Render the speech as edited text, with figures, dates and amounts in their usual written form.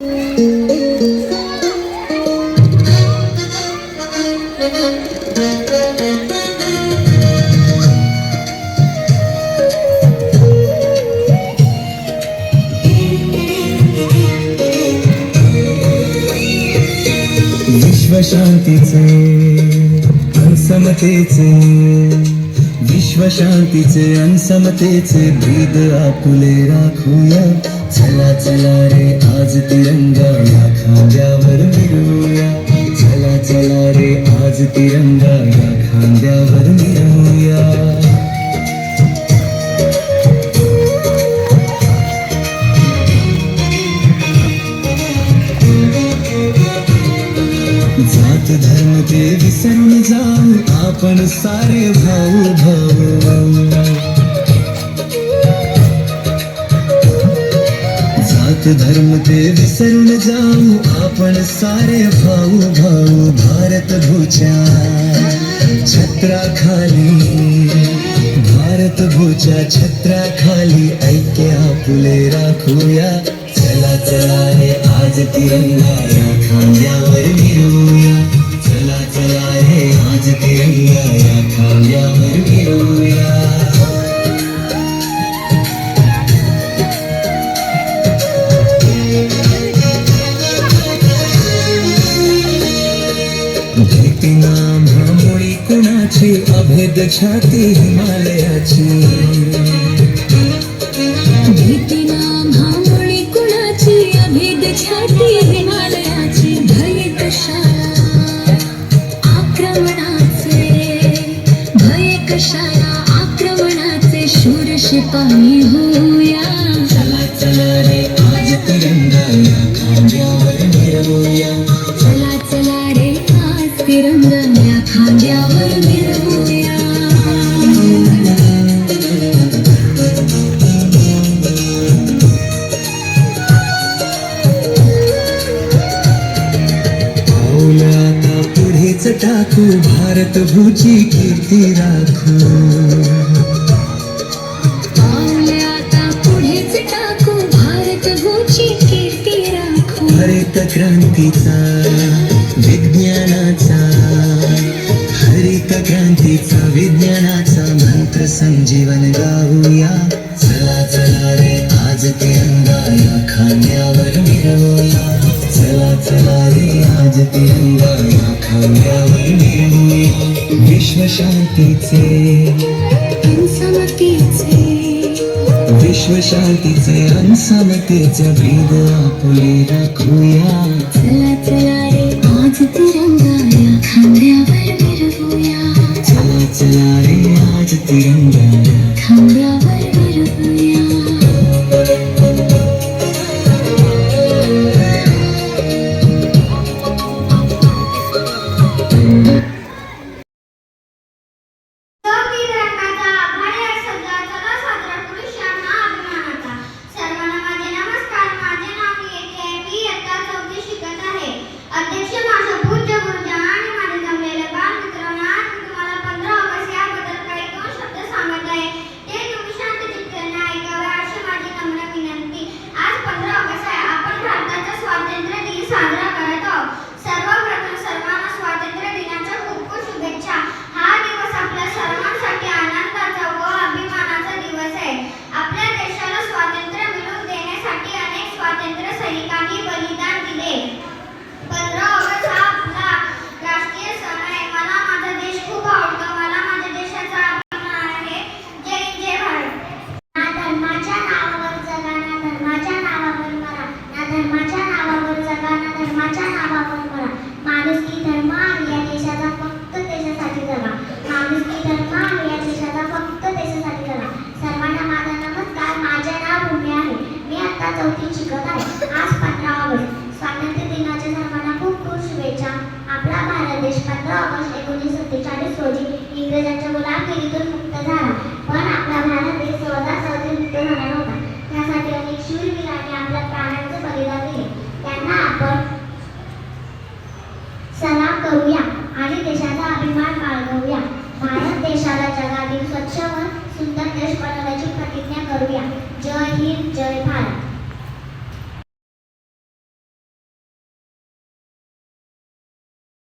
विश्वशांतीचे समतेचे विश्वशांतीचे समतेचे ब्रीद आपुले राखूया. चला चला रे आज तिरंगा या खांद्यावर मिरवूया. चला चला रे आज तिरंगा या खांद्यावर मिरवूया. जात धर्म ते विसरून जाऊ आपण सारे भाऊ भाऊ. जात धर्म ते विसरून जाऊ आपण सारे भाऊ भाऊ. भारत भूच्या छत्राखाली भारत भूच्या छत्राखाली ऐक्य आपुले राखूया. चला चला रे आज तिरंगा या खांद्यावर मिरवूया. चला चला रे आज तिरंगा या खांद्यावर मिरवूया. भेटीना मुळी कुणाची अभेद छाती हिमालयाची. छाती हिमालयाची. भय कशाला आक्रमणाचे भय कशाला आक्रमणाचे शूर शिपाई होऊया. चला चला रे आज तिरंगा या खांद्यावर मिरवूया. चला चला रे आज तिरंगा या खांद्यावर मिरवूया. आता पुढेच टाकू भारत भूची कीर्ती राखू. आता पुढेच टाकू भारत भूची कीर्ती राखू. हरित क्रांतीचा विज्ञानाचा हरित क्रांतीचा विज्ञानाचा मंत्र संजीवन गाऊया. चला चला रे आज तिरंगा या खांद्यावर मिरवूया. चला चला रे आज तिरंगा या खांद्यावर मिरवूया. विश्वशांतीचे समतेचे विश्वशांतीचे समतेचे ब्रीद आपुले राखूया. चला चला रे आज तिरंगा या खांद्यावर मिरवूया. चला चला रे आज तिरंगा या खांद्यावर मिरवूया. चौथीत शिकत आहे. आज 15 ऑगस्ट स्वातंत्र्य दिनाच्या सर्वांना खूप खूप शुभेच्छा. आपला भारत देश 15 ऑगस्ट 1947 रोजी इंग्रजांच्या गुलामगिरीतून मुक्त झाला. पण आपला भारत देश 14